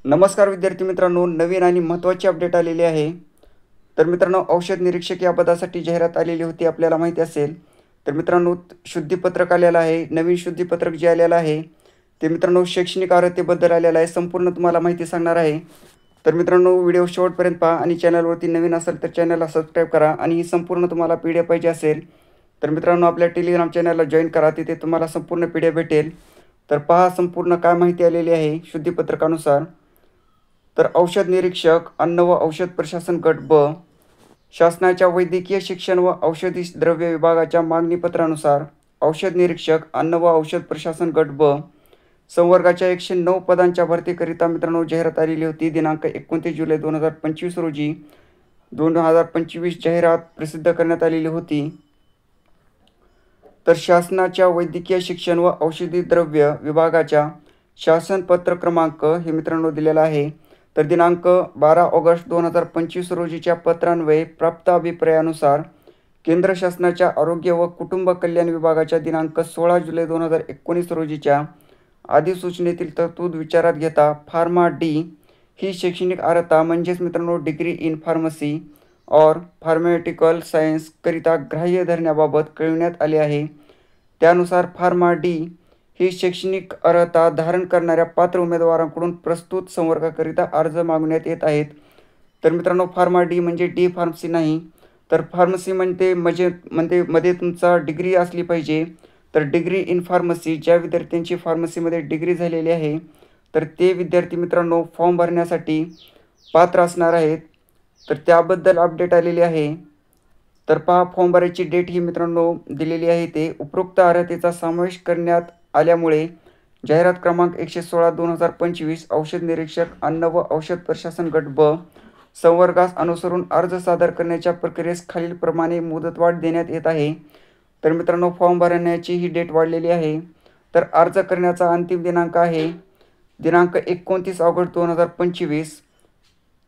नमस्कार विद्यार्थी मित्रांनो, नवीन आणि महत्त्वाची अपडेट आलेली आहे. तर मित्रांनो, औषध निरीक्षक या पदासाठी जाहिरात आलेली होती, आपल्याला माहिती असेल. तर मित्रांनो, शुद्धीपत्रक आलेलं आहे. नवीन शुद्धीपत्रक जे आलेलं आहे ते मित्रांनो शैक्षणिक अर्हतेबद्दल आलेलं आहे. संपूर्ण तुम्हाला माहिती सांगणार आहे. तर मित्रांनो, व्हिडिओ शेवटपर्यंत पहा आणि चॅनलवरती नवीन असाल तर चॅनलला सबस्क्राईब करा आणि ही संपूर्ण तुम्हाला PDF पाहिजे असेल तर मित्रांनो आपल्या टेलिग्राम चॅनलला जॉईन करा. तिथे तुम्हाला संपूर्ण PDF भेटेल. तर पहा संपूर्ण काय माहिती आलेली आहे शुद्धीपत्रकानुसार. तर औषध निरीक्षक अन्न व औषध प्रशासन गट ब शासनाच्या वैद्यकीय शिक्षण व औषधी द्रव्य विभागाच्या मागणीपत्रानुसार औषध निरीक्षक अन्न व औषध प्रशासन गट ब संवर्गाच्या 109 पदांच्या भरतीकरिता मित्रांनो जाहिरात आलेली होती. दिनांक 29 जुलै 2025 रोजी 2025 जाहिरात प्रसिद्ध करण्यात आलेली होती. तर शासनाच्या वैद्यकीय शिक्षण व औषधी द्रव्य विभागाच्या शासनपत्र क्रमांक हे मित्रांनो दिलेला आहे. तर दिनांक 12 ऑगस्ट 2025 रोजीच्या पत्रान्वये प्राप्त अभिप्रायानुसार केंद्र शासनाच्या आरोग्य व कुटुंब कल्याण विभागाच्या दिनांक 16 जुलै 2019 रोजीच्या अधिसूचनेतील तरतूद विचारात घेता फार्मा डी ही शैक्षणिक अर्हता म्हणजेच मित्रांनो डिग्री इन फार्मसी और फार्मास्युटिकल सायन्सकरिता ग्राह्य धरण्याबाबत कळविण्यात आले आहे. त्यानुसार फार्मा डी ही शैक्षणिक अर्हता धारण करणाऱ्या पात्र उमेदवारांकडून प्रस्तुत संवर्गाकरिता अर्ज मागवण्यात येत आहेत. तर मित्रांनो, फार्मा डी म्हणजे डी फार्मसी नाही, तर फार्मसी मध्ये तुमचा डिग्री असली पाहिजे. तर डिग्री इन फार्मसी ज्या विद्यार्थ्यांची फार्मसीमध्ये डिग्री झालेली आहे तर ते विद्यार्थी मित्रांनो फॉर्म भरण्यासाठी पात्र असणार आहेत. तर त्याबद्दल अपडेट आलेली आहे. तर पहा फॉर्म भरायची डेट ही मित्रांनो दिलेली आहे. ते उपरोक्त अर्हतेचा समावेश करण्यात आल्यामुळे जाहिरात क्रमांक 116/2025 औषध निरीक्षक अन्न व औषध प्रशासन गट ब संवर्गास अनुसरून अर्ज सादर करण्याच्या प्रक्रियेस खालीलप्रमाणे मुदतवाढ देण्यात येत आहे. तर मित्रांनो फॉर्म भरण्याची ही डेट वाढलेली आहे. तर अर्ज करण्याचा अंतिम दिनांक आहे दिनांक 29 ऑगस्ट 2025.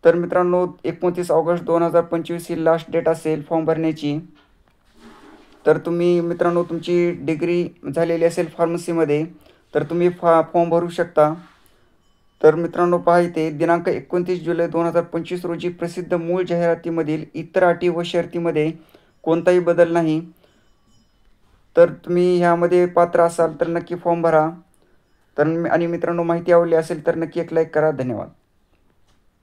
तर मित्रांनो 29 ऑगस्ट 2025 ही लास्ट डेट असेल फॉर्म भरण्याची. तर तुम्ही मित्रांनो तुमची डिग्री झालेली असेल फार्मसीमध्ये तर तुम्ही फॉर्म भरू शकता. तर मित्रांनो पहा इथे दिनांक 29 जुलै 2025 रोजी प्रसिद्ध मूळ जाहिरातीमधील इतर अटी व शर्तीमध्ये कोणताही बदल नाही. तर तुम्ही ह्यामध्ये पात्र असाल तर नक्की फॉर्म भरा. तर आणि मित्रांनो माहिती आवडली असेल तर नक्की एक लाईक करा. धन्यवाद.